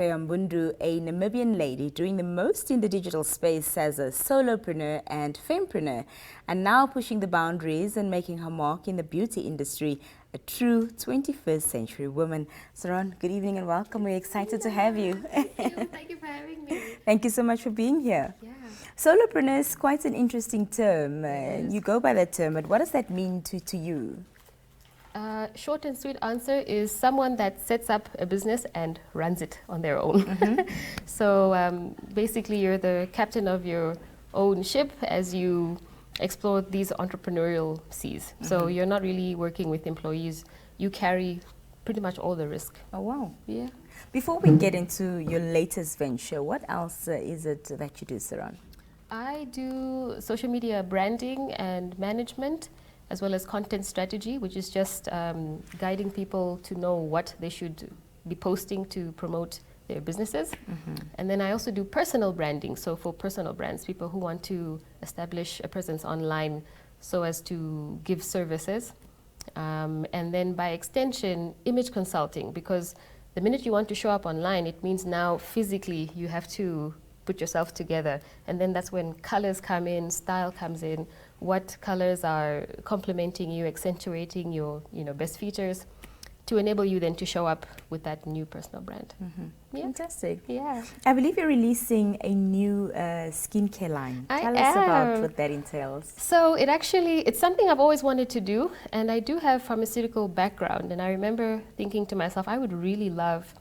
Mbundu, a Namibian lady doing the most in the digital space as a solopreneur and fempreneur, and now pushing the boundaries and making her mark in the beauty industry, a true 21st century woman. Saron, good evening and welcome. We're excited to have you. Thank you for having me. Thank you so much for being here. Yeah. Solopreneur is quite an interesting term. You go by that term, but what does that mean to you? Short and sweet answer is someone that sets up a business and runs it on their own. So basically you're the captain of your own ship as you explore these entrepreneurial seas. So you're not really working with employees. You carry pretty much all the risk. Oh, wow. Yeah. Before we get into your latest venture, what else is it that you do, Saron? I do social media branding and management, as well as content strategy, which is just guiding people to know what they should be posting to promote their businesses. And then I also do personal branding. So for personal brands, people who want to establish a presence online so as to give services. And then by extension, image consulting, because the minute you want to show up online, it means now physically you have to put yourself together. And then that's when colors come in, style comes in, what colors are complementing you, accentuating your best features, to enable you then to show up with that new personal brand. Yeah. Fantastic. Yeah. I believe you're releasing a new skincare line. Tell us about what that entails. So it's something I've always wanted to do, and I do have pharmaceutical background, and I remember thinking to myself, I would really love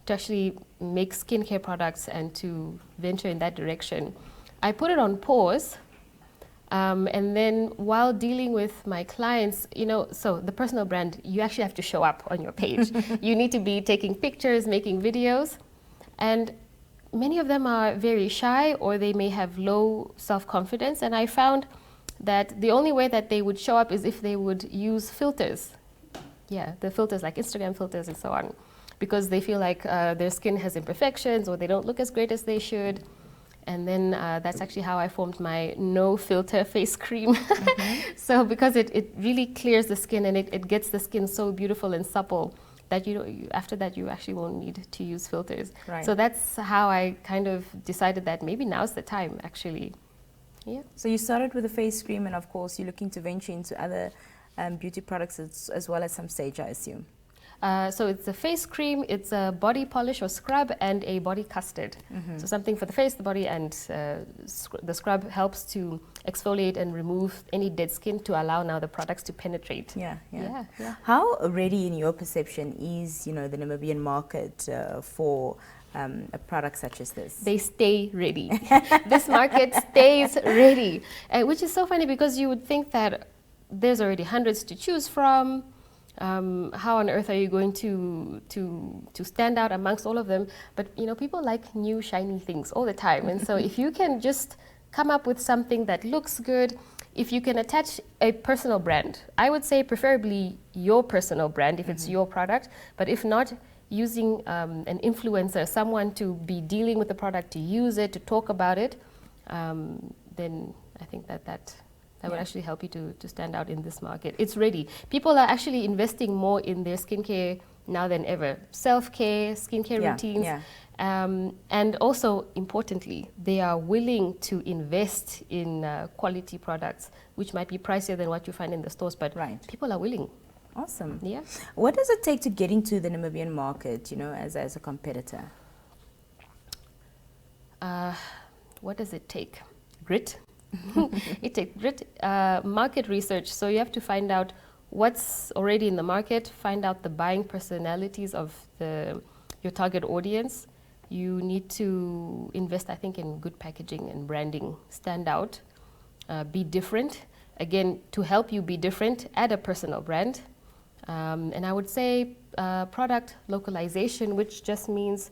to actually make skincare products and to venture in that direction. I put it on pause. And then while dealing with my clients, so the personal brand, you actually have to show up on your page. You need to be taking pictures, making videos. And many of them are very shy, or they may have low self-confidence. And I found that the only way that they would show up is if they would use filters. Yeah, the filters like Instagram filters and so on. Because they feel like their skin has imperfections, or they don't look as great as they should. And then that's actually how I formed my no filter face cream. So because it really clears the skin, and it gets the skin so beautiful and supple that after that you actually won't need to use filters. Right. So that's how I kind of decided that maybe now's the time actually. Yeah. So you started with a face cream, and of course you're looking to venture into other beauty products as well at some stage, I assume. So it's a face cream, it's a body polish or scrub, and a body custard. So something for the face, the body, and the scrub helps to exfoliate and remove any dead skin to allow now the products to penetrate. Yeah. Yeah. How ready, in your perception, is the Namibian market for a product such as this? They stay ready. This market stays ready, which is so funny because you would think that there's already hundreds to choose from. How on earth are you going to stand out amongst all of them? But people like new shiny things all the time, and so if you can just come up with something that looks good, if you can attach a personal brand, I would say preferably your personal brand if it's your product, but if not, using an influencer, someone to be dealing with the product, to use it, to talk about it, then I think that would actually help you to stand out in this market. It's ready. People are actually investing more in their skincare now than ever. Self-care, skincare routines. And also, importantly, they are willing to invest in quality products, which might be pricier than what you find in the stores, but people are willing. Awesome. Yeah. What does it take to get into the Namibian market, as a competitor? What does it take? Grit. It takes grit, market research. So you have to find out what's already in the market, find out the buying personalities of your target audience. You need to invest, I think, in good packaging and branding. Stand out, be different. Again, to help you be different, add a personal brand. And I would say product localization, which just means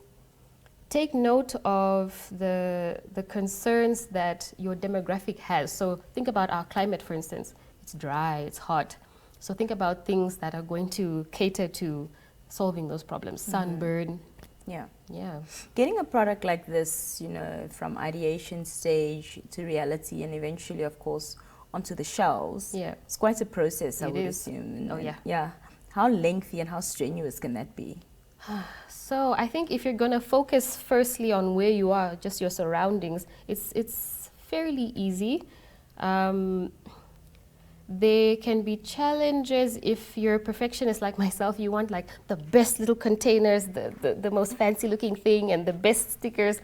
take note of the concerns that your demographic has. So think about our climate, for instance. It's dry, it's hot. So think about things that are going to cater to solving those problems. Sunburn. Yeah. Getting a product like this, from ideation stage to reality and eventually, of course, onto the shelves, it's quite a process, I would assume. Oh, yeah. Yeah. How lengthy and how strenuous can that be? So I think if you're going to focus firstly on where you are, just your surroundings, it's fairly easy. There can be challenges if you're a perfectionist like myself. You want like the best little containers, the most fancy looking thing and the best stickers.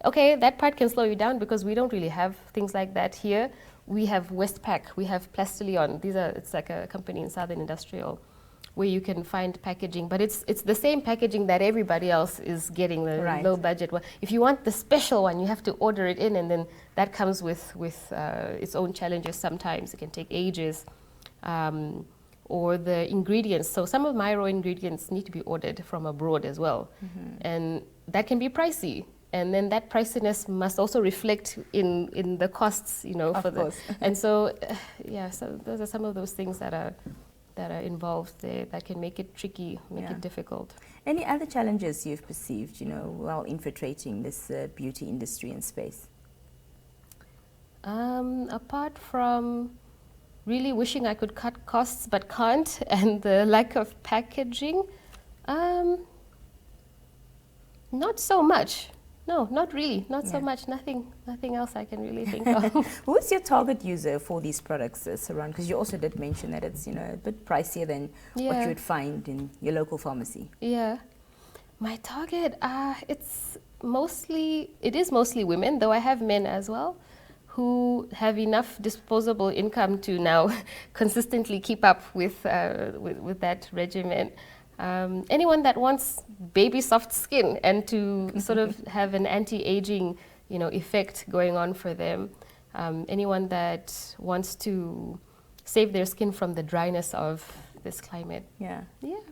Okay, that part can slow you down because we don't really have things like that here. We have Westpac, we have Plastilion. It's like a company in Southern Industrial where you can find packaging, but it's the same packaging that everybody else is getting, the low budget one. If you want the special one, you have to order it in, and then that comes with its own challenges sometimes. It can take ages. Or the ingredients. So some of my raw ingredients need to be ordered from abroad as well. And that can be pricey. And then that priciness must also reflect in the costs, you know. Of course. And so, so those are some of those things that are involved there that can make it tricky, make it difficult. Any other challenges you've perceived, you know, while infiltrating this beauty industry and space? Apart from really wishing I could cut costs but can't, and the lack of packaging, not so much. No, not really. Not so much. Nothing else I can really think of. Who's your target user for these products, Saron? Because you also did mention that it's, you know, a bit pricier than what you would find in your local pharmacy. Yeah. My target, it is mostly women, though I have men as well, who have enough disposable income to now consistently keep up with that regimen. Anyone that wants baby soft skin and to sort of have an anti-aging, you know, effect going on for them. Anyone that wants to save their skin from the dryness of this climate. Yeah,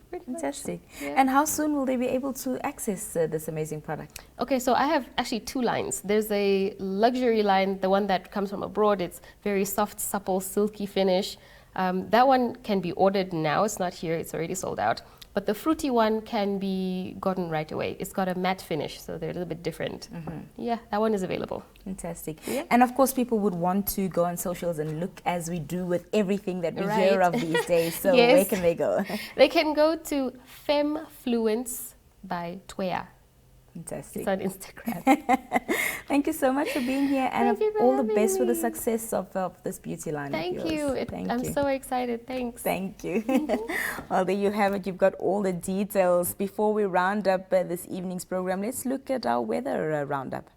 pretty fantastic. much. Yeah. And how soon will they be able to access this amazing product? Okay, so I have actually two lines. There's a luxury line, the one that comes from abroad. It's very soft, supple, silky finish. That one can be ordered now. It's not here. It's already sold out. But the fruity one can be gotten right away. It's got a matte finish, so they're a little bit different. Yeah, that one is available. Fantastic. Yeah. And of course, people would want to go on socials and look, as we do with everything that we hear of these days. So where can they go? They can go to Femfluence by Tweya. Fantastic. It's on Instagram. Thank you so much for being here, and all the best for the success of this beauty line. Thank you. I'm so excited. Thanks. Thank you. Well, there you have it. You've got all the details. Before we round up this evening's program, let's look at our weather roundup.